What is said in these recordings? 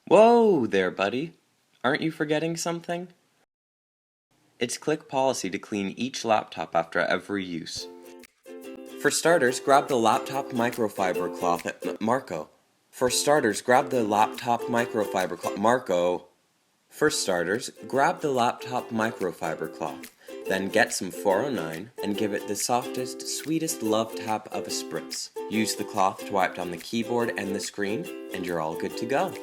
Whoa there, buddy. Aren't you forgetting something? It's CLiCC policy to clean each laptop after every use. For starters, grab the laptop microfiber cloth at Marco. For starters, grab the laptop microfiber cloth. Marco. For starters, grab the laptop microfiber cloth. Then get some 409 and give it the softest, sweetest love tap of a spritz. Use the cloth to wipe down the keyboard and the screen, and you're all good to go.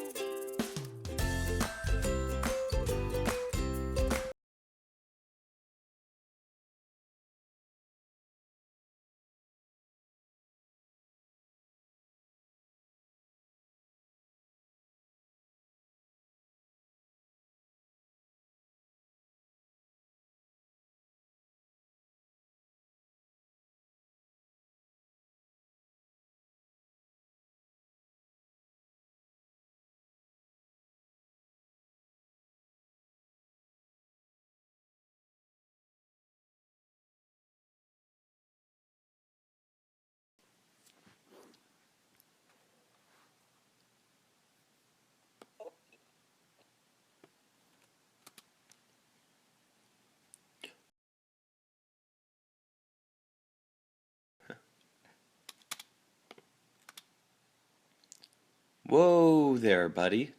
Whoa there, buddy.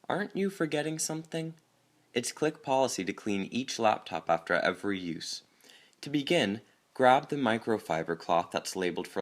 Aren't you forgetting something? It's CLiCC policy to clean each laptop after every use. To begin, grab the microfiber cloth that's labeled for